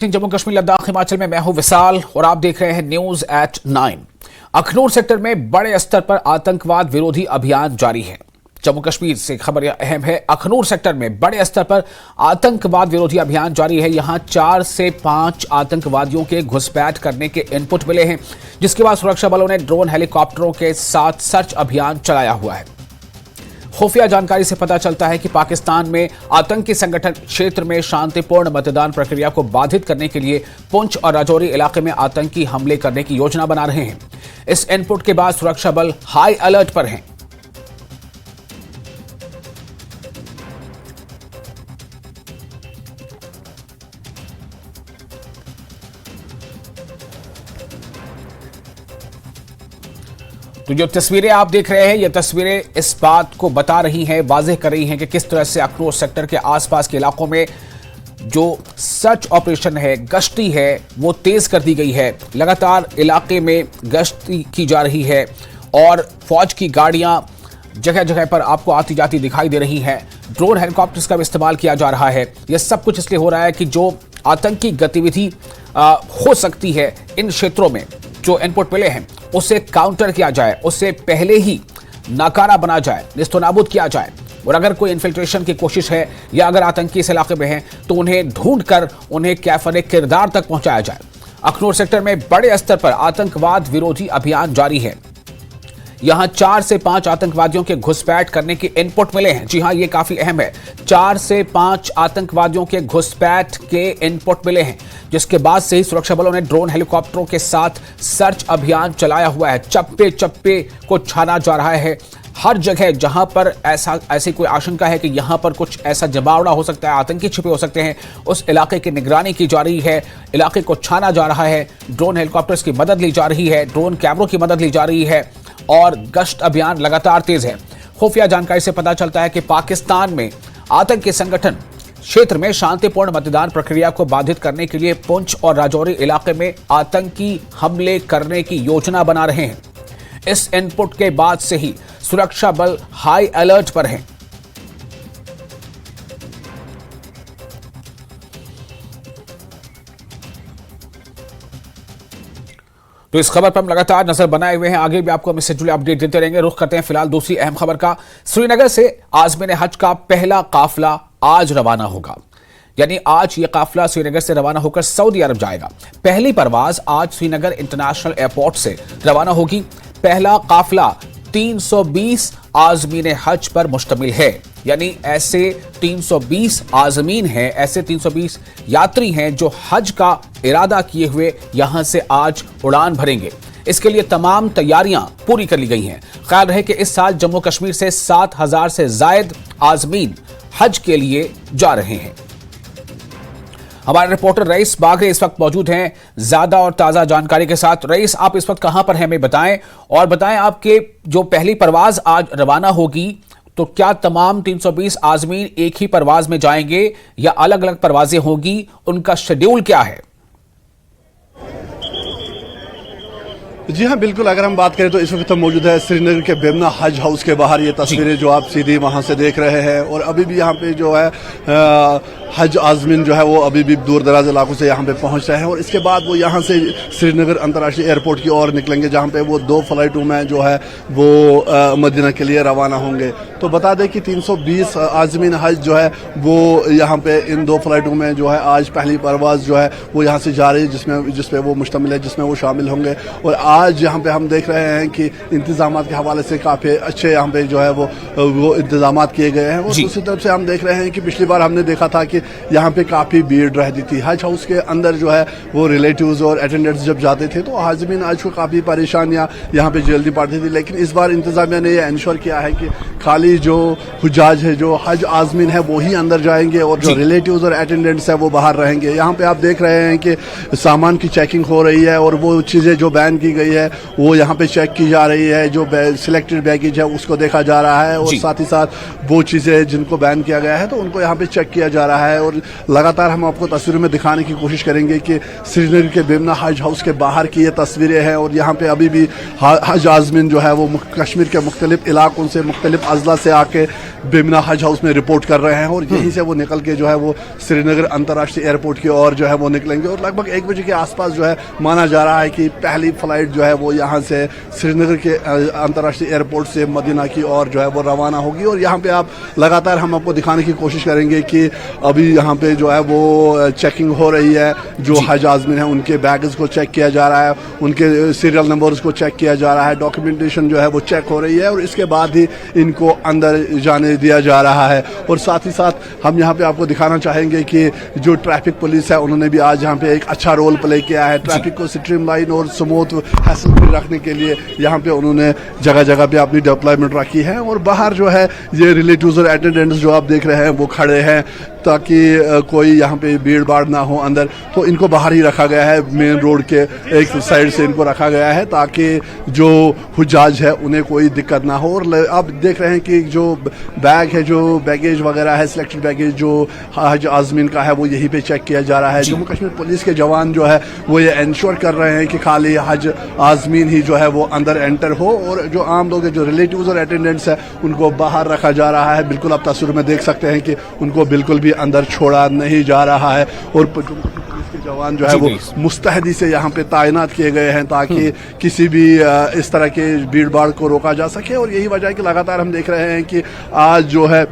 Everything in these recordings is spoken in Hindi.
जम्मू कश्मीर लद्दाख हिमाचल में मैं हूं विशाल और आप देख रहे हैं न्यूज एट 9। अखनूर सेक्टर में बड़े स्तर पर आतंकवाद विरोधी अभियान जारी है। जम्मू कश्मीर से खबर अहम है। अखनूर सेक्टर में बड़े स्तर पर आतंकवाद विरोधी अभियान जारी है। यहां 4 से 5 आतंकवादियों के घुसपैठ करने के इनपुट मिले हैं, जिसके बाद सुरक्षा बलों ने ड्रोन हेलीकॉप्टरों के साथ सर्च अभियान चलाया हुआ है। खुफिया जानकारी से पता चलता है कि पाकिस्तान में आतंकी संगठन क्षेत्र में शांतिपूर्ण मतदान प्रक्रिया को बाधित करने के लिए पुंछ और राजौरी इलाके में आतंकी हमले करने की योजना बना रहे हैं। इस इनपुट के बाद सुरक्षा बल हाई अलर्ट पर हैं। तो जो तस्वीरें आप देख रहे हैं, ये तस्वीरें इस बात को बता रही हैं, वाज़ेह कर रही हैं कि किस तरह से अखनूर सेक्टर के आसपास के इलाकों में जो सर्च ऑपरेशन है, गश्ती है, वो तेज कर दी गई है। लगातार इलाके में गश्ती की जा रही है और फौज की गाड़ियां जगह जगह पर आपको आती जाती दिखाई दे रही हैं। ड्रोन हेलीकॉप्टर्स का भी इस्तेमाल किया जा रहा है। यह सब कुछ इसलिए हो रहा है कि जो आतंकी गतिविधि हो सकती है इन क्षेत्रों में, जो इनपुट मिले हैं, उसे काउंटर किया जाए, उससे पहले ही नाकारा बना जाए, निस्तनाबूद किया जाए। और अगर कोई इन्फिल्ट्रेशन की कोशिश है या अगर आतंकी इस इलाके में हैं, तो उन्हें ढूंढकर उन्हें कैफरे किरदार तक पहुंचाया जाए। अखनूर सेक्टर में बड़े स्तर पर आतंकवाद विरोधी अभियान जारी है। यहां 4 से 5 आतंकवादियों के घुसपैठ करने के इनपुट मिले हैं। जी हां, यह काफी अहम है। 4 से 5 आतंकवादियों के घुसपैठ के इनपुट मिले हैं, जिसके बाद से ही सुरक्षा बलों ने ड्रोन हेलीकॉप्टरों के साथ सर्च अभियान चलाया हुआ है। चप्पे चप्पे को छाना जा रहा है। हर जगह जहां पर ऐसी कोई आशंका है कि यहां पर कुछ ऐसा जमावड़ा हो सकता है, आतंकी छिपे हो सकते हैं, उस इलाके की निगरानी की जा रही है। इलाके को छाना जा रहा है। ड्रोन हेलीकॉप्टर्स की मदद ली जा रही है, ड्रोन कैमरों की मदद ली जा रही है और गश्त अभियान लगातार तेज है। खुफिया जानकारी से पता चलता है कि पाकिस्तान में आतंकी संगठन क्षेत्र में शांतिपूर्ण मतदान प्रक्रिया को बाधित करने के लिए पुंछ और राजौरी इलाके में आतंकी हमले करने की योजना बना रहे हैं। इस इनपुट के बाद से ही सुरक्षा बल हाई अलर्ट पर हैं। तो इस खबर पर हम लगातार नजर बनाए हुए हैं। आगे भी आपको हम इससे जुड़े अपडेट देते रहेंगे। रुख करते हैं फिलहाल दूसरी अहम खबर का। श्रीनगर से आज़मीन हज का पहला काफिला आज रवाना होगा। यानी आज यह काफिला श्रीनगर से रवाना होकर सऊदी अरब जाएगा। पहली परवाज आज श्रीनगर इंटरनेशनल एयरपोर्ट से रवाना होगी। पहला काफिला 320 आज़मीन हज पर मुश्तमिल है। यानी ऐसे 320 आज़मीन हैं, ऐसे 320 यात्री हैं जो हज का इरादा किए हुए यहां से आज उड़ान भरेंगे। इसके लिए तमाम तैयारियां पूरी कर ली गई हैं। ख्याल रहे कि इस साल जम्मू कश्मीर से 7,000 से जायद आज़मीन हज के लिए जा रहे हैं। हमारे रिपोर्टर रईस बागरे इस वक्त मौजूद हैं ज्यादा और ताजा जानकारी के साथ। रईस, आप इस वक्त कहां पर हैं, हमें बताएं और बताएं आपके जो पहली परवाज आज रवाना होगी, तो क्या तमाम 320 आज़मीन एक ही परवाज में जाएंगे या अलग अलग परवाजें होंगी? उनका शेड्यूल क्या है? जी हाँ, बिल्कुल। अगर हम बात करें तो इस वक्त हम मौजूद है श्रीनगर के बेमना हज हाउस के बाहर। ये तस्वीरें जो आप सीधी वहाँ से देख रहे हैं, और अभी भी यहाँ पे जो है हज आज़मीन जो है वो अभी भी दूर दराज इलाकों से यहाँ पे पहुँच रहे हैं, और इसके बाद वो यहाँ से श्रीनगर अंतर्राष्ट्रीय एयरपोर्ट की ओर निकलेंगे, जहाँ पे वो 2 फ्लाइटों में जो है वो मदीना के लिए रवाना होंगे। तो बता दें कि 320 आज़मीन हज जो है वो यहाँ पे इन 2 फ्लाइटों में जो है आज पहली परवाज जो है वो यहाँ से जा रही है, जिसपे वो मुश्तमिल है, जिसमें वो शामिल होंगे। और आज यहाँ पे हम देख रहे हैं कि इंतजामात के हवाले से काफ़ी अच्छे यहाँ पे जो है वो इंतजामात किए गए हैं। और दूसरी तरफ से हम देख रहे हैं कि पिछली बार हमने देखा था कि यहाँ पे काफ़ी भीड़ रहती थी। हज हाउस के अंदर जो है वो रिलेटिव्स और अटेंडेंट्स जब जाते थे तो आज़मीन हज को काफ़ी परेशानियाँ यहाँ पे जल्दी पड़ती थी, लेकिन इस बार इंतजामिया ने यह इंश्योर किया है कि खाली जो हुज्जाज है, जो हज आज़मीन है, वो ही अंदर जाएंगे और जो रिलेटिव्स और अटेंडेंट्स है वो बाहर रहेंगे। यहाँ पे आप देख रहे हैं कि सामान की चेकिंग हो रही है और वो चीज़ें जो बैन की गई रही है वो यहाँ पे चेक की जा रही है। जो सिलेक्टेड बैगेज है उसको देखा जा रहा है और साथ ही साथ वो चीज़ें जिनको बैन किया गया है तो उनको यहाँ पे चेक किया जा रहा है। और लगातार हम आपको तस्वीरों में दिखाने की कोशिश करेंगे कि श्रीनगर के बेमना हज हाउस के बाहर की ये तस्वीरें हैं और यहाँ पे अभी भी हज आज़मीन जो है वो कश्मीर के मुख्तलिफ इलाकों से मुख्तलिफ अजला से आके बेमना हज हाउस में रिपोर्ट कर रहे हैं और यहीं से वो निकल के जो है वो श्रीनगर अंतर्राष्ट्रीय एयरपोर्ट की ओर जो है वो निकलेंगे। और लगभग 1 बजे के आसपास जो है माना जा रहा है कि पहली फ्लाइट जो है वो यहाँ से श्रीनगर के अंतर्राष्ट्रीय एयरपोर्ट से मदीना की ओर जो है वो रवाना होगी। और यहाँ पे आप लगातार हम आपको दिखाने की कोशिश करेंगे कि अभी यहाँ पे जो है वो चेकिंग हो रही है। जो हज आज़मीन है उनके बैगेज को चेक किया जा रहा है, उनके सीरियल नंबर्स को चेक किया जा रहा है, डॉक्यूमेंटेशन जो है वो चेक हो रही है और इसके बाद ही इनको अंदर जाने दिया जा रहा है। और साथ ही साथ हम यहाँ पे आपको दिखाना चाहेंगे कि जो ट्रैफिक पुलिस है उन्होंने भी आज यहाँ पे एक अच्छा रोल प्ले किया है। ट्रैफिक को स्ट्रीमलाइन और स्मूथ हैसल फ्री रखने के लिए यहाँ पे उन्होंने जगह जगह पे अपनी डिप्लॉयमेंट रखी है। और बाहर जो है ये रिलेटिव्स और अटेंडेंट्स जो आप देख रहे हैं वो खड़े हैं ताकि कोई यहाँ पे भीड़ भाड़ ना हो अंदर, तो इनको बाहर ही रखा गया है। मेन रोड के एक साइड से इनको रखा गया है ताकि जो हुज्जाज है उन्हें कोई दिक्कत ना हो। और आप देख रहे हैं कि जो बैग है, जो बैगेज वगैरह है, सिलेक्टेड बैगेज जो हज आज़मीन का है वो यहीं पे चेक किया जा रहा है। जम्मू कश्मीर पुलिस के जवान जो है वो ये इंश्योर कर रहे हैं कि खाली हज आज़मीन ही जो है वो अंदर एंटर हो और जो आम लोग हैं, जो रिलेटिव्स और अटेंडेंट्स है, उनको बाहर रखा जा रहा है। बिल्कुल आप तस्वीर में देख सकते हैं कि उनको बिल्कुल भी अंदर छोड़ा नहीं जा रहा है। और पुलिस के जवान जो है वो मुस्तैदी से यहाँ पे तैनात किए गए हैं ताकि किसी भी इस तरह के भीड़ भाड़ को रोका जा सके। और यही वजह है कि लगातार हम देख रहे हैं कि आज जो है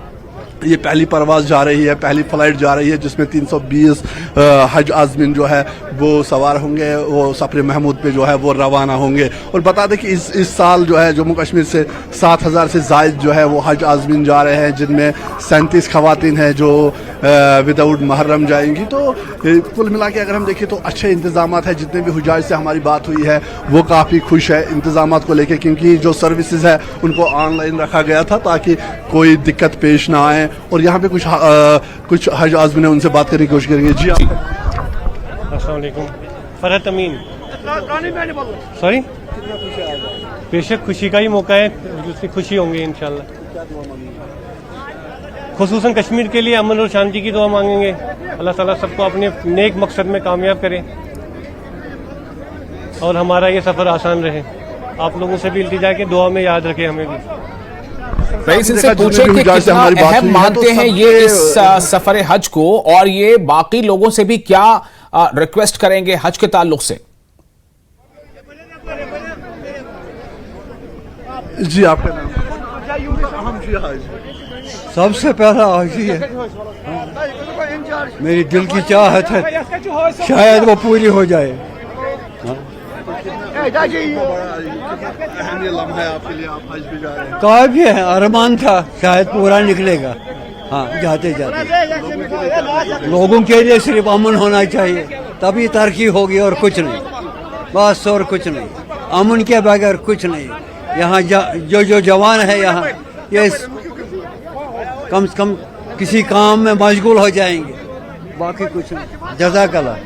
ये पहली परवाज़ जा रही है, पहली फ्लाइट जा रही है जिसमें 320 हज आज़मीन जो है वो सवार होंगे, वो सफर महमूद पे जो है वो रवाना होंगे। और बता दें कि इस साल जो है जम्मू कश्मीर से 7000 से ज़ायद जो है वो हज आज़मीन जा रहे हैं, जिनमें 37 खवातीन हैं जो विदाउट महरम जाएंगी। तो कुल मिला के अगर हम देखें तो अच्छे इंतजाम है। जितने भी हुजाज से हमारी बात हुई है वो काफ़ी खुश है इंतजाम को लेकर, क्योंकि जो सर्विसेज है उनको ऑनलाइन रखा गया था ताकि कोई दिक्कत पेश ना आए। और यहाँ पे कुछ हज आज़मीन है, उनसे बात करने की कोशिश करेंगे। जी अस्सलाम वालेकुम। फरहत अमीन। सॉरी, बेशक खुशी का ही मौका है, उसकी खुशी होंगी इंशाल्लाह। खुसूसन कश्मीर के लिए अमन और शांति की दुआ मांगेंगे। अल्लाह ताला सबको अपने नेक मकसद में कामयाब करे और हमारा ये सफ़र आसान रहे। आप लोगों से भी इल्तिजा के दुआ में याद रखें हमें भी। रईस इनसे पूछे कि कितना अहम मानते हैं ये इस सफर हज को, और ये बाकी लोगों से भी क्या रिक्वेस्ट करेंगे हज के ताल्लुक से? जी आपका नाम? सबसे पहला हाजी है, मेरी दिल की चाहत है शायद वो पूरी हो जाए। काफी है, अरमान था शायद पूरा निकलेगा। हाँ, जाते जाते लोगों के लिए सिर्फ अमन होना चाहिए, तभी तरक्की होगी और कुछ नहीं, बस और कुछ नहीं। अमन के बगैर कुछ नहीं। यहाँ जो जवान है यहाँ ये कम से कम किसी काम में मशगूल हो जाएंगे, बाकी कुछ नहीं। जज़ाकल्लाह।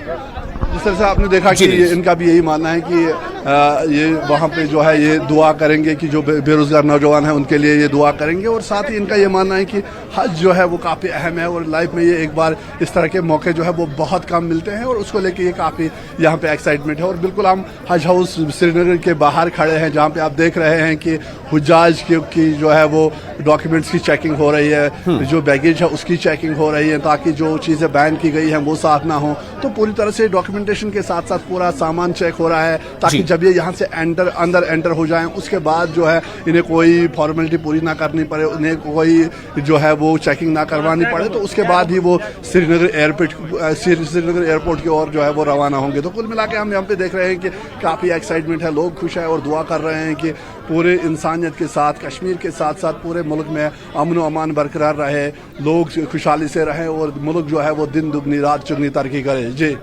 जिस तरह से आपने देखा कि इनका भी यही मानना है कि ये वहाँ पे जो है ये दुआ करेंगे कि जो बेरोज़गार नौजवान हैं उनके लिए ये दुआ करेंगे। और साथ ही इनका ये मानना है कि हज जो है वो काफ़ी अहम है और लाइफ में ये एक बार इस तरह के मौके जो है वो बहुत कम मिलते हैं और उसको लेके ये काफ़ी यहाँ पे एक्साइटमेंट है। और बिल्कुल हम हज हाउस श्रीनगर के बाहर खड़े हैं जहाँ पे आप देख रहे हैं कि हुज्जाज की जो है वो डॉक्यूमेंट्स की चेकिंग हो रही है, जो बैगेज है उसकी चेकिंग हो रही है ताकि जो चीज़ें बैन की गई हैं वो साथ ना हो। तो पूरी तरह से डॉक्यूमेंटेशन के साथ साथ पूरा सामान चेक हो रहा है ताकि जब ये यहाँ से अंदर एंटर हो जाएं उसके बाद जो है इन्हें कोई फॉर्मेलिटी पूरी ना करनी पड़े, उन्हें कोई जो है वो चेकिंग ना करवानी पड़े, तो उसके बाद ही वो श्रीनगर एयरपोर्ट की ओर जो है वो रवाना होंगे। तो कुल मिला के हम यहाँ पे देख रहे हैं कि काफ़ी एक्साइटमेंट है, लोग खुश हैं और दुआ कर रहे हैं कि पूरे इंसानियत के साथ, कश्मीर के साथ साथ पूरे मुल्क में अमन व अमान बरकरार रहे, लोग खुशहाली से रहें और मुल्क जो है वो दिन दुगनी रात चुगनी तरक्की करे। जी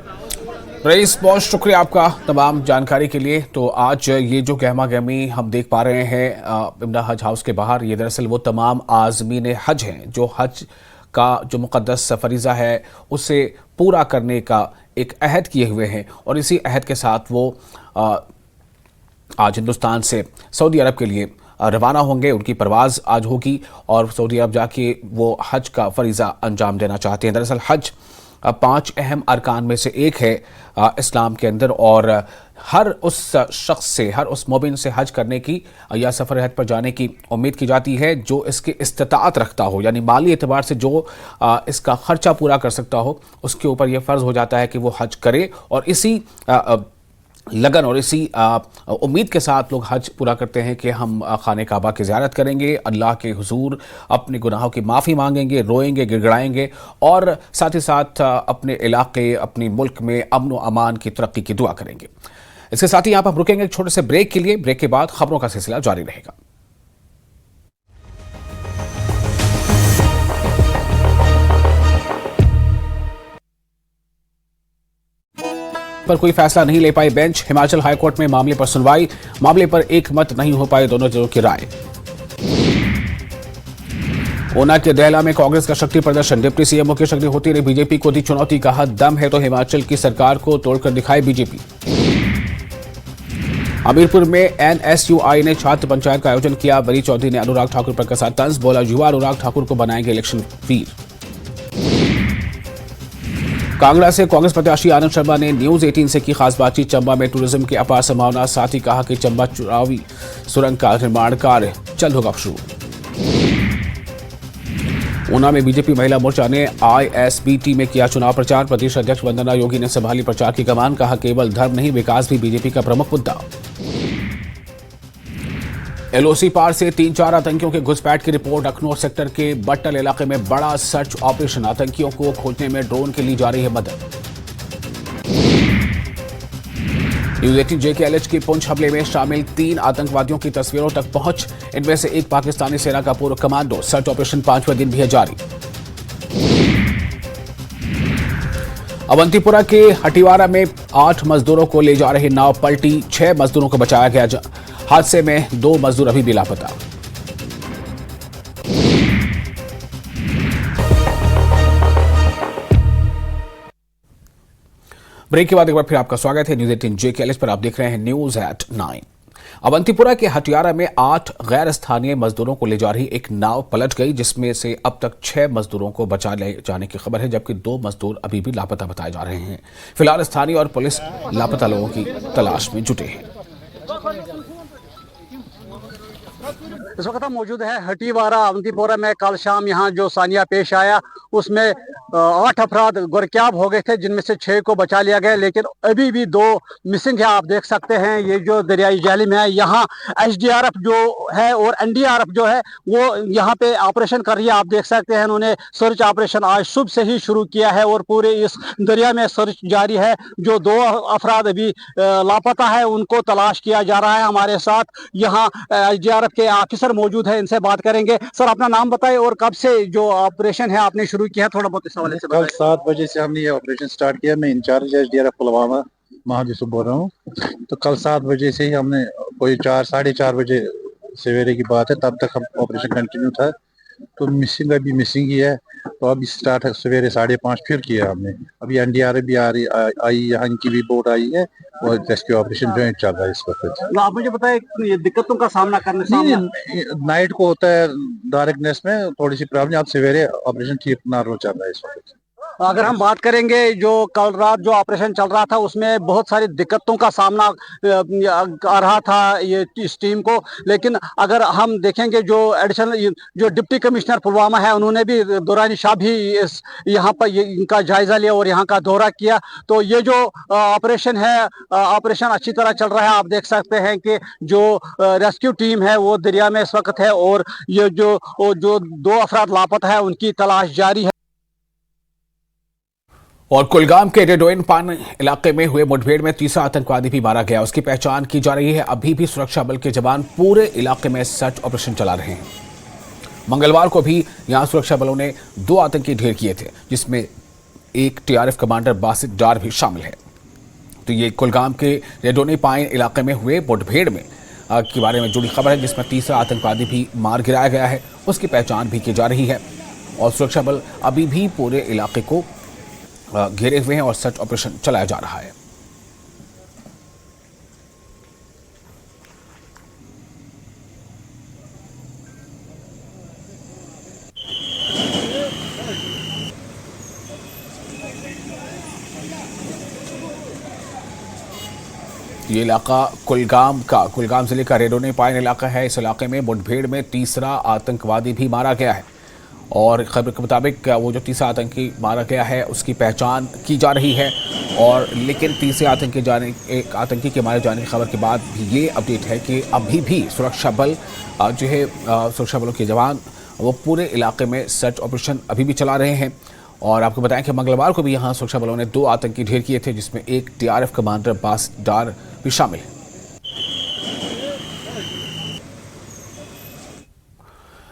रईस, बहुत शुक्रिया आपका तमाम जानकारी के लिए। तो आज ये जो गहमा गहमी हम देख पा रहे हैं बेमना हज हाउस के बाहर, ये दरअसल वो तमाम आज़मीन हज हैं जो हज का जो मुक़द्दस फरीज़ा है उसे पूरा करने का एक अहद किए हुए हैं और इसी अहद के साथ वो आज हिंदुस्तान से सऊदी अरब के लिए रवाना होंगे। उनकी परवाज़ आज होगी और सऊदी अरब जाके वो हज का फरीज़ा अंजाम देना चाहते हैं। दरअसल हज 5 अहम अरकान में से एक है इस्लाम के अंदर, और हर उस शख्स से, हर उस मोमिन से हज करने की या सफ़र हज पर जाने की उम्मीद की जाती है जो इसकी इस्तिताअत रखता हो, यानी माली एतबार से जो इसका ख़र्चा पूरा कर सकता हो, उसके ऊपर यह फ़र्ज़ हो जाता है कि वो हज करे। और इसी लगन और इसी उम्मीद के साथ लोग हज पूरा करते हैं कि हम खाने काबा की ज़ियारत करेंगे, अल्लाह के हुजूर अपने गुनाहों की माफ़ी मांगेंगे, रोएंगे, गिड़गिड़ाएंगे और साथ ही साथ अपने इलाके, अपने मुल्क में अमन व अमान की तरक्की की दुआ करेंगे। इसके साथ ही यहाँ पर हम रुकेंगे एक छोटे से ब्रेक के लिए। ब्रेक के बाद खबरों का सिलसिला जारी रहेगा। पर कोई फैसला नहीं ले पाई बेंच। हिमाचल हाईकोर्ट में मामले पर सुनवाई, मामले पर एक मत नहीं हो पाए दोनों जजों की राय। ऊना के दहला में कांग्रेस का शक्ति प्रदर्शन, डिप्टी सीएम मुकेश अग्निहोत्री ने बीजेपी को दी चुनौती, कहा दम है तो हिमाचल की सरकार को तोड़कर दिखाए बीजेपी। हमीरपुर में एनएसयूआई ने छात्र पंचायत का आयोजन किया, वली चौधरी ने अनुराग ठाकुर पर कसा तंज, बोला युवा अनुराग ठाकुर को बनाएंगे इलेक्शन वीर। कांगड़ा से कांग्रेस प्रत्याशी आनंद शर्मा ने न्यूज 18 से की खास बातचीत, चंबा में टूरिज्म की अपार संभावना, साथ ही कहा कि चंबा चुरावी सुरंग का निर्माण कार्य जल्द होगा शुरू। ऊना में बीजेपी महिला मोर्चा ने आईएसबीटी में किया चुनाव प्रचार, प्रदेश अध्यक्ष वंदना योगी ने संभाली प्रचार की कमान, कहा केवल धर्म नहीं विकास भी बीजेपी का प्रमुख मुद्दा। एलओसी पार से 3-4 आतंकियों के घुसपैठ की रिपोर्ट, अखनूर सेक्टर के बट्टल इलाके में बड़ा सर्च ऑपरेशन, आतंकियों को खोजने में ड्रोन के ली जा रही है मदद। न्यूज़ 18 JKLH के पुंछ हमले में शामिल 3 आतंकवादियों की तस्वीरों तक पहुंच, इनमें से एक पाकिस्तानी सेना का पूर्व कमांडो। सर्च ऑपरेशन 5वें दिन भी है जारी। अवंतीपुरा के हटिवारा में 8 मजदूरों को ले जा रही नाव पलटी, 6 मजदूरों को बचाया गया, हादसे में 2 मजदूर अभी भी लापता। ब्रेक के बाद एक बार फिर आपका स्वागत है न्यूज़ 18 JKLH पर। आप देख रहे हैं न्यूज एट 9। अवंतीपुरा के हटियारा में 8 गैर स्थानीय मजदूरों को ले जा रही एक नाव पलट गई, जिसमें से अब तक 6 मजदूरों को बचा ले जाने की खबर है, जबकि 2 मजदूर अभी भी लापता बताए जा रहे हैं। फिलहाल स्थानीय और पुलिस लापता लोगों की तलाश में जुटे हैं। इस वक्त हम मौजूद है हटीवारा अवंतीपोरा में। कल शाम यहाँ जो सानिया पेश आया उसमें 8 अफराद गुरक्याब हो गए थे, जिनमें से 6 को बचा लिया गया, लेकिन अभी भी 2 मिसिंग है। आप देख सकते हैं ये जो दरियाई जालिम है, यहाँ SDRF जो है और NDRF जो है वो यहाँ पे ऑपरेशन कर रही है। आप देख सकते हैं उन्होंने सर्च ऑपरेशन आज सुबह से ही शुरू किया है और पूरे इस दरिया में सर्च जारी है। जो 2 अफराद अभी लापता है उनको तलाश किया जा रहा है। हमारे साथ यहाँ SDRF के ऑफिसर मौजूद है, इनसे बात करेंगे। सर अपना नाम बताएं और कब से जो ऑपरेशन है आपने शुरू किया, थोड़ा बहुत इस हवाले से बताएं। कल 7 बजे से हमने ये ऑपरेशन स्टार्ट किया। मैं इंचार्ज SDRF पुलवामा महाज यूसुफ बोल रहा हूँ। तो कल 7 बजे से ही हमने कोई 4-4:30 बजे सवेरे की बात है, तब तक हम ऑपरेशन कंटिन्यू था। तो मिसिंग अभी मिसिंग ही है, तो अभी स्टार्ट सवेरे 5:30 फिर किया हमने। अभी NDRF भी आ रही आई, यहाँ की भी बोट आई है और रेस्क्यू ऑपरेशन ज्वाइंट चल रहा है इस वक्त। आप मुझे बताएं ये दिक्कतों का सामना करने नाइट को होता है डायरेक्टनेस में थोड़ी सी प्रॉब्लम, आप सवेरे ऑपरेशन ठीक नॉर्मल चल रहा है इस वक्त। अगर हम बात करेंगे जो कल रात जो ऑपरेशन चल रहा था उसमें बहुत सारी दिक्कतों का सामना आ रहा था ये इस टीम को, लेकिन अगर हम देखेंगे जो एडिशनल जो डिप्टी कमिश्नर पुलवामा है उन्होंने भी दौरान शाह भी इस यहाँ पर इनका जायजा लिया और यहाँ का दौरा किया। तो ये जो ऑपरेशन है ऑपरेशन अच्छी तरह चल रहा है। आप देख सकते हैं कि जो रेस्क्यू टीम है वो दरिया में इस वक्त है और ये जो 2 अफराद लापता है उनकी तलाश जारी है। और कुलगाम के रेडोइन पान इलाके में हुए मुठभेड़ में 3रा आतंकवादी भी मारा गया, उसकी पहचान की जा रही है। अभी भी सुरक्षा बल के जवान पूरे इलाके में सर्च ऑपरेशन चला रहे हैं। मंगलवार को भी यहां सुरक्षा बलों ने 2 आतंकी ढेर किए थे, जिसमें एक TRF कमांडर बासित डार भी शामिल है। तो ये कुलगाम के रेडोइन पान इलाके में हुए मुठभेड़ में के बारे में जुड़ी खबर है, जिसमें 3रा आतंकवादी भी मार गिराया गया है, उसकी पहचान भी की जा रही है। और सुरक्षा बल अभी भी पूरे इलाके को घेरे हुए हैं और सर्च ऑपरेशन चलाया जा रहा है। ये इलाका कुलगाम जिले का रेडोने पाइन इलाका है। इस इलाके में मुठभेड़ में तीसरा आतंकवादी भी मारा गया है और खबर के मुताबिक वो जो तीसरा आतंकी मारा गया है उसकी पहचान की जा रही है। और लेकिन तीसरे आतंकी के मारे जाने की खबर के बाद भी ये अपडेट है कि अभी भी सुरक्षा बल जो है सुरक्षा बलों के जवान वो पूरे इलाके में सर्च ऑपरेशन अभी भी चला रहे हैं। और आपको बताएं कि मंगलवार को भी यहाँ सुरक्षा बलों ने 2 आतंकी ढेर किए थे, जिसमें एक टीआरएफ कमांडर अब्बास डार भी शामिल है।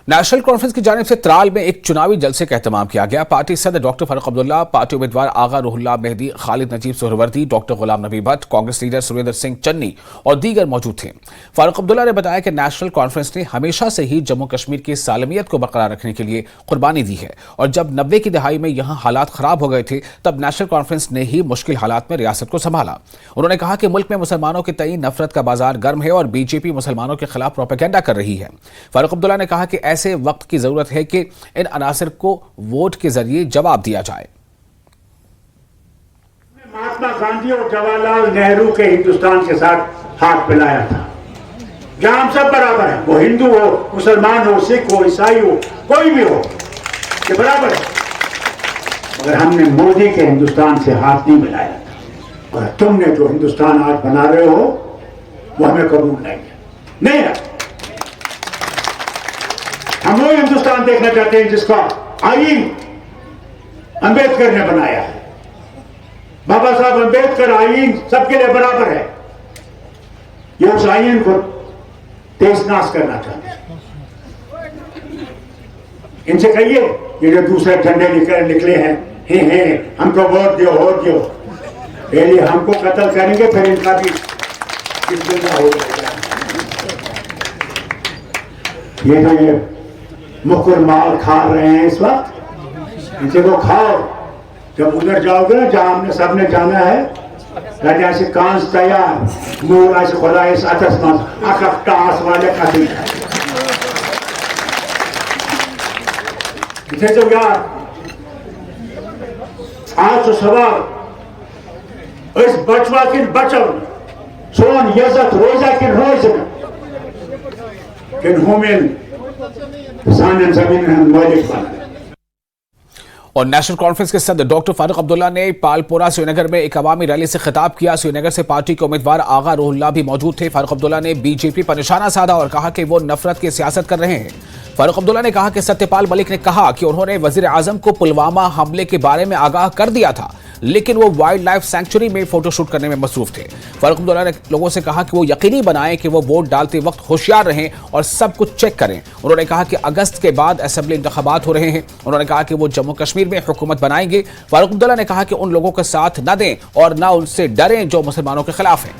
नेशनल कॉन्फ्रेंस की जानिब से त्राल में एक चुनावी जलसे का एहतमाम किया गया। पार्टी सदर डॉक्टर फारूक अब्दुल्ला, पार्टी उम्मीदवार आगा रूहुल्लाह मेहदी, खालिद नजीब सोहरवर्दी, डॉक्टर गुलाम नबी भट्ट, कांग्रेस लीडर सुरेंद्र सिंह चन्नी और दीगर मौजूद थे। फारूक अब्दुल्ला ने बताया कि नेशनल कॉन्फ्रेंस ने हमेशा से ही जम्मू कश्मीर की सालमियत को बरकरार रखने के लिए कुर्बानी दी है और जब 90 की दहाई में यहाँ हालात खराब हो गए थे तब नेशनल कॉन्फ्रेंस ने ही मुश्किल हालात में रियासत को संभाला। उन्होंने कहा कि मुल्क में मुसलमानों के तई नफरत का बाजार गर्म है और बीजेपी मुसलमानों के खिलाफ प्रोपेगेंडा कर रही है। फारूक अब्दुल्ला ने कहा कि ऐसे वक्त की जरूरत है कि इन अनासर को वोट के जरिए जवाब दिया जाए। महात्मा गांधी और जवाहरलाल नेहरू के हिंदुस्तान के साथ हाथ मिलाया था, जहां हम सब बराबर हैं, वो हिंदू हो, मुसलमान हो, सिख हो, ईसाई हो, कोई भी हो, ये बराबर है। मगर हमने मोदी के हिंदुस्तान से हाथ नहीं मिलाया था और तुमने जो हिंदुस्तान आज बना रहे हो वो हमें कबूल नहीं है। हम वो हिंदुस्तान देखना चाहते हैं जिसका आईन अंबेडकर ने बनाया है। बाबा साहब अंबेडकर आईन सबके लिए बराबर है। ये उस आईन को तेजनाश करना चाहते हैं। इनसे कहिए ये जो दूसरे झंडे निकले हैं हमको वोट दियो, पहले हमको कत्ल करेंगे फिर इनका भी हो जाएगा। ये जो मुकुर माल खा रहे हैं इस वक्त, इनसे को खाओ। जब उधर जाओगे ना जहां हमने सबने जाना है, राजा से कांस तैयार, मोरा से खुदा इस अतस टास वाले खाते इसे जब यार आज तो सवाल इस बचवा की बचव सोन यजत रोजा की रोज किन होमिन और नेशनल कॉन्फ्रेंस के सदर डॉक्टर फारूक अब्दुल्ला ने पालपोरा श्रीनगर में एक अवामी रैली से खिताब किया। श्रीनगर से पार्टी के उम्मीदवार आगा रूहुल्लाह भी मौजूद थे। फारूक अब्दुल्ला ने बीजेपी पर निशाना साधा और कहा कि वो नफरत की सियासत कर रहे हैं। फारूक अब्दुल्ला ने कहा कि सत्यपाल मलिक ने कहा कि उन्होंने वजीर आजम को पुलवामा हमले के बारे में आगाह कर दिया था, लेकिन वो वाइल्ड लाइफ सेंचुरी में फोटोशूट करने में मसरूफ थे। फारूक अब्दुल्ला ने लोगों से कहा कि वो यकीनी बनाएं कि वो वोट डालते वक्त होशियार रहें और सब कुछ चेक करें। उन्होंने कहा कि अगस्त के बाद असेंबली इंतखाबात हो रहे हैं। उन्होंने कहा कि वो जम्मू कश्मीर में हुकूमत बनाएंगे। फारूक अब्दुल्ला ने कहा कि उन लोगों का साथ न दें और न उनसे डरें जो मुसलमानों के खिलाफ हैं।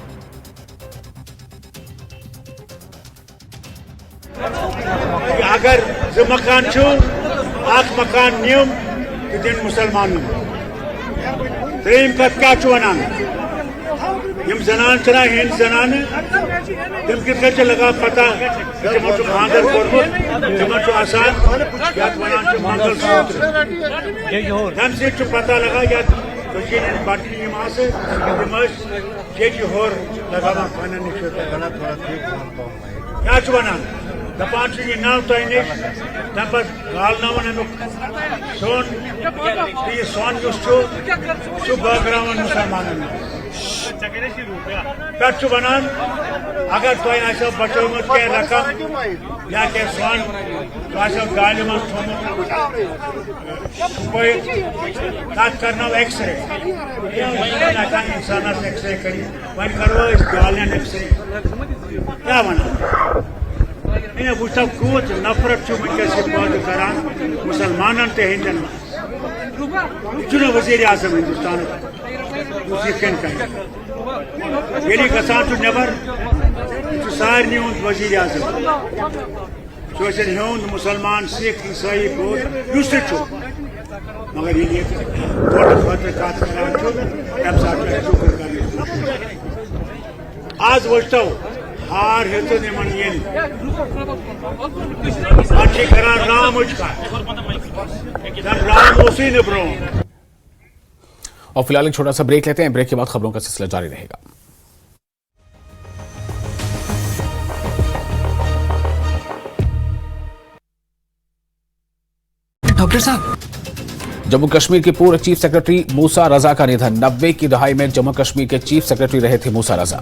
अगर जो मकान छो आख मकान नियम तो दिन मुसलमानों त्रेम कत क्या वनान यम जनान चना हिंद जनान तम कित लगा पता खानदर कोर्मुत आसान वनान मंगल सूत्र तम से पता लगा या पार्टी होर लगा क्या वनान दपान ये नाव तुम नश तम पे गालनावन सोन तो ये सोन बगरान मुसलमान पे वनान अगर तुम बचोमुत क्या रकम या क्या सोन तो गाल मज तथ कर एक्सरे इंसानस एक्सरे कर वन करो गाल एक्सरे क्या वनान वो कूत नफरत पैदा करान मुसलमान तो हिंदन मह वजीर आजम हिंदुस्तान ये गसान नबर सारे हूं वजीर आजम हूं मुसलमान सिख ईसाई बौद्ध मगर ये खुद कत आज वो हार राम ब्रो। और फिलहाल एक छोटा सा ब्रेक लेते हैं। ब्रेक के बाद खबरों का सिलसिला जारी रहेगा। डॉक्टर साहब। जम्मू कश्मीर के पूर्व चीफ सेक्रेटरी मूसा रजा का निधन। 90 की दहाई में जम्मू कश्मीर के चीफ सेक्रेटरी रहे थे मूसा रजा।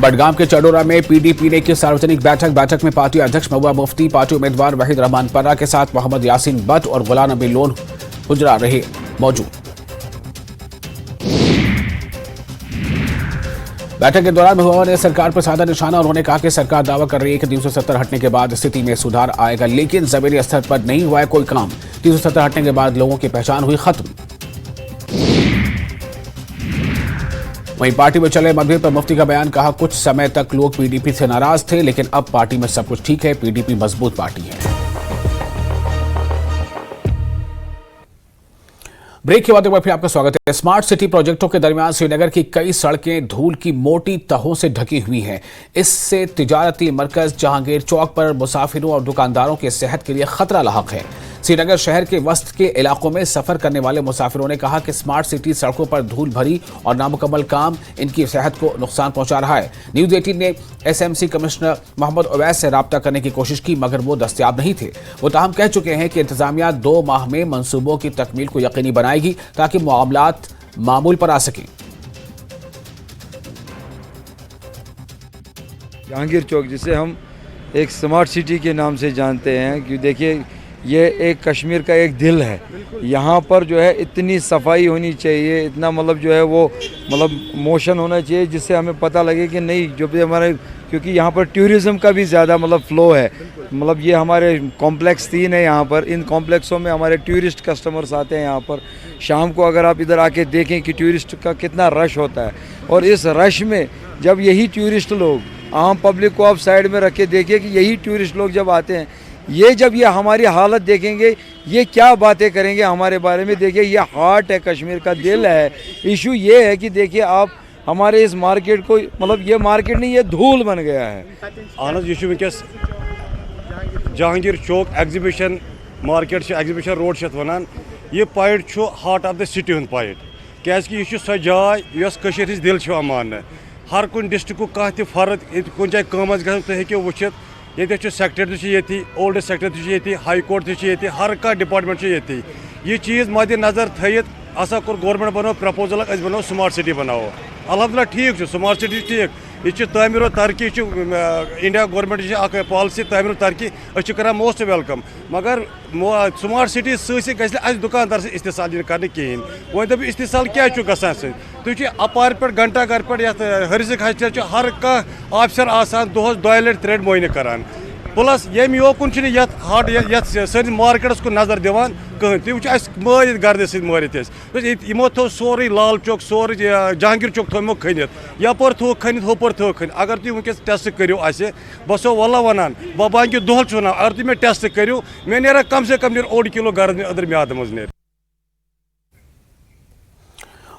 बडगाम के चडोरा में पीडीपी ने की सार्वजनिक बैठक में पार्टी अध्यक्ष महबूबा मुफ्ती, पार्टी उम्मीदवार वहीद रहमान पर्रा के साथ मोहम्मद यासीन बट और गुलाम नबी लोन हुजरा रहे मौजूद। बैठक के दौरान महबूबा ने सरकार पर साधा निशाना। उन्होंने कहा कि सरकार दावा कर रही है कि 370 हटने के बाद स्थिति में सुधार आएगा, लेकिन जमीनी स्तर पर नहीं हुआ है कोई काम। 370 हटने के बाद लोगों की पहचान हुई खत्म। वहीं पार्टी में चले मतभेद पर मुफ्ती का बयान। कहा कुछ समय तक लोग पीडीपी से नाराज थे, लेकिन अब पार्टी में सब कुछ ठीक है, पीडीपी मजबूत पार्टी है। ब्रेक के बाद एक बार फिर आपका स्वागत है। स्मार्ट सिटी प्रोजेक्टों के दरमियान श्रीनगर की कई सड़कें धूल की मोटी तहों से ढकी हुई हैं। इससे तिजारती मरकज जहांगीर चौक पर मुसाफिरों और दुकानदारों की सेहत के लिए खतरा लाहक है। श्रीनगर शहर के वस्त के इलाकों में सफर करने वाले मुसाफिरों ने कहा कि स्मार्ट सिटी सड़कों पर धूल भरी और नामुकम्मल काम इनकी सेहत को नुकसान पहुंचा रहा है। न्यूज 18 ने एसएमसी कमिश्नर मोहम्मद उवैस से राब्ता करने की कोशिश की, मगर वो दस्तयाब नहीं थे। वो ताहम कह चुके हैं कि इंतजामिया 2 माह में मंसूबों की तकमील को यकीनी बनाएगी ताकि मामलात मामूल पर आ सके। जहांगीर चौक, जिसे हम एक स्मार्ट सिटी के नाम से जानते हैं, कि देखिए ये एक कश्मीर का एक दिल है। यहाँ पर जो है इतनी सफाई होनी चाहिए, इतना मतलब जो है वो मतलब मोशन होना चाहिए, जिससे हमें पता लगे कि नहीं जो भी हमारे, क्योंकि यहाँ पर टूरिज़्म का भी ज़्यादा मतलब फ़्लो है। मतलब ये हमारे कॉम्प्लेक्स 3 है यहाँ पर, इन कॉम्प्लेक्सों में हमारे टूरिस्ट कस्टमर्स आते हैं। यहाँ पर शाम को अगर आप इधर आके देखें कि टूरिस्ट का कितना रश होता है, और इस रश में जब यही टूरिस्ट लोग, आम पब्लिक को आप साइड में रख के देखिए कि यही टूरिस्ट लोग जब आते हैं, ये जब ये हमारी हालत देखेंगे, ये क्या बातें करेंगे हमारे बारे में। देखिए ये हार्ट है, कश्मीर का दिल है। इशू ये है कि देखिए आप हमारे इस मार्केट को, मतलब ये मार्केट नहीं, ये धूल बन गया है। अहन यह वनकस जहांगीर चौक एग्जिबिशन मार्केट एग्जिबिशन रोड से वन, यह point heart of the city हूँ पॉइंट, क्या यह सो जाय यस दिल मान। हर कुन डिस्ट्रिक्ट कह फर्द कुन जाए कम तुम वुचित, ये सेक्रेटरी ये, ओल्ड सेक्रेटरी ये, हाई कोर्ट ये, हर कह डिपार्टमेंट ये। यह चीज़ मद्दे नजर थत असा कोर गवर्नमेंट बनो प्रपोजल बनो स्मार्ट सिटी बनाओ। अल्हम्दुलिल्लाह ठीक स्मार्ट सिटी ठीक, यह तमीर तरक्की, इंडिया गवर्नमेंट पॉलिसी तमीर तरक्की, कर मोस्ट वेलकम। मगर स्मार्ट सिटी सह दुकानदार इस्तेसाल दिन कर कहें। वो दप इस्तेसाल क्या गसान तुम अपार पे घंटा घर पे हरिक हज हर कह ऑफिसर आसान दोहस 2 लट 3 मोइन करान। प्लस यम योकुन हाट सर मार्केटस को नजर दिवान कहें। तुम मारित गर्द सत मारित यमो थो सोरे लाल चौक, सोरे जहांगीर चौक थो खनित, यपर थो खनित होपर थो खनित। अगर तुम वनकस टेस्ट करो बसो वल्ला वनान बह बांग दोहल वन, अगर तुम टेस्ट करो मे नेरा कम से कम 1.5 किलो गर्द अदर म्याद मज नेर।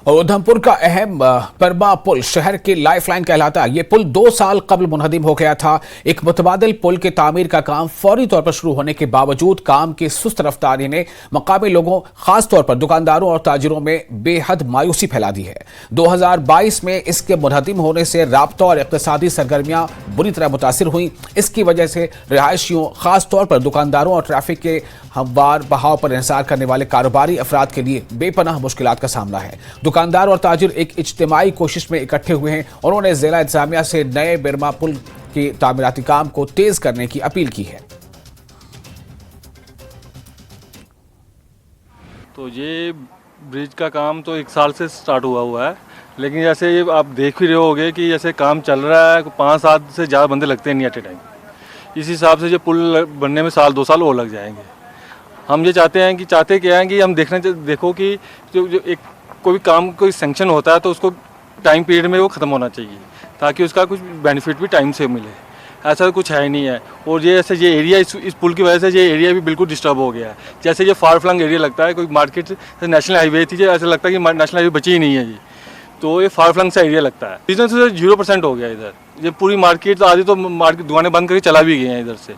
और उधमपुर का अहम परबा पुल शहर के लाइफलाइन कहलाता है। ये पुल 2 साल कबल मुनहदिम हो गया था। एक मुतबादिल पुल के तामीर का काम फौरी तौर पर शुरू होने के बावजूद काम की सुस्त रफ्तारी ने मकामी लोगों, खास तौर पर दुकानदारों और ताजिरों में बेहद मायूसी फैला दी है। 2022 में इसके मुनहदिम होने से राब्ता और इक्तिसादी सरगर्मियां बुरी तरह मुतासिर हुई। इसकी वजह से रिहायशियों, खास तौर पर दुकानदारों और ट्रैफिक के हमवार बहाव पर इंसार करने वाले कारोबारी अफराद के लिए बेपनाह मुश्किलात का सामना है। दुकानदार और ताजिर एक इज्तिमाई कोशिश में इकट्ठे हुए हैं। उन्होंने जिला इंतजामिया से नए बिरमा पुल के तामीराती काम को तेज करने की अपील की है। तो ये ब्रिज का काम तो 1 साल से स्टार्ट हुआ है, लेकिन जैसे ये आप देख भी रहे होगे कि जैसे काम चल रहा है, 5-7 से ज़्यादा बंदे लगते हैं नहीं एट ए टाइम। इस हिसाब से ये पुल बनने में 1-2 साल और लग जाएंगे। हम ये चाहते क्या हैं कि हम देखो कि जो एक कोई काम कोई सैंक्शन होता है तो उसको टाइम पीरियड में वो ख़त्म होना चाहिए, ताकि उसका कुछ बेनिफिट भी टाइम से मिले। ऐसा कुछ है नहीं है। और ये ऐसे ये एरिया इस पुल की वजह से ये एरिया भी बिल्कुल डिस्टर्ब हो गया है। जैसे ये फार फ्लंग एरिया लगता है, कोई मार्केट नेशनल हाईवे थी, ऐसा लगता है कि नेशनल हाईवे बची ही नहीं है जी, तो ये फार फ्लंग सा एरिया लगता है। बिजनेस 0% हो गया इधर। ये पूरी मार्केट आधी तो मार्केट दुकानें बंद करके चला भी गए हैं इधर से,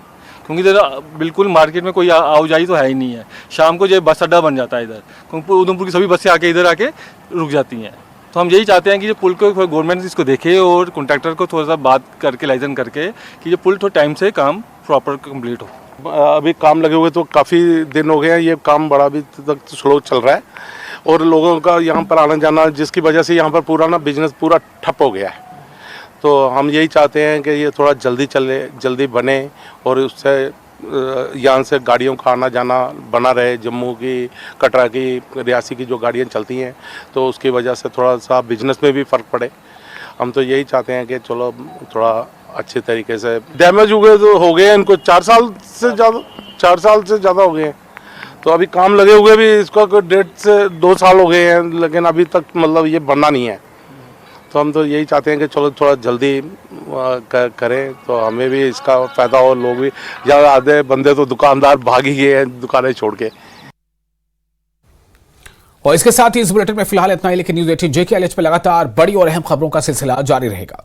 क्योंकि इधर बिल्कुल मार्केट में कोई आवाजाही तो है ही नहीं है। शाम को जो बस अड्डा बन जाता है इधर, क्योंकि उधमपुर की सभी बसें आके इधर आके रुक जाती हैं। तो हम यही चाहते हैं कि ये पुल को गवर्नमेंट इसको देखे और कॉन्ट्रैक्टर को थोड़ा सा बात करके लाइसेंस करके कि ये पुल थोड़ा टाइम से काम प्रॉपर कंप्लीट हो। अभी काम लगे हुए तो काफ़ी दिन हो गए हैं, ये काम बड़ा भी तक स्लो चल रहा है और लोगों का यहाँ पर आना जाना, जिसकी वजह से यहाँ पर पूरा ना बिजनेस पूरा ठप हो गया है। तो हम यही चाहते हैं कि ये थोड़ा जल्दी चले, जल्दी बने और उससे यहाँ से गाड़ियों का आना जाना बना रहे। जम्मू की, कटरा की, रियासी की जो गाड़ियाँ चलती हैं तो उसकी वजह से थोड़ा सा बिजनेस में भी फ़र्क पड़े। हम तो यही चाहते हैं कि चलो थोड़ा अच्छे तरीके से, डैमेज हुए तो हो गए हैं इनको 4 साल से ज़्यादा हो गए हैं। तो अभी काम लगे हुए भी इसका 1.5 से 2 साल हो गए हैं, लेकिन अभी तक मतलब ये बनना नहीं है। तो हम तो यही चाहते हैं कि चलो थोड़ा जल्दी करें तो हमें भी इसका फ़ायदा हो। लोग भी ज़्यादा आधे बंदे तो दुकानदार भाग ही गए हैं दुकानें छोड़ के। और इसके साथ ही इस बुलेटिन में फिलहाल इतना ही, लेकिन न्यूज़ 18 JKLH पर लगातार बड़ी और अहम खबरों का सिलसिला जारी रहेगा।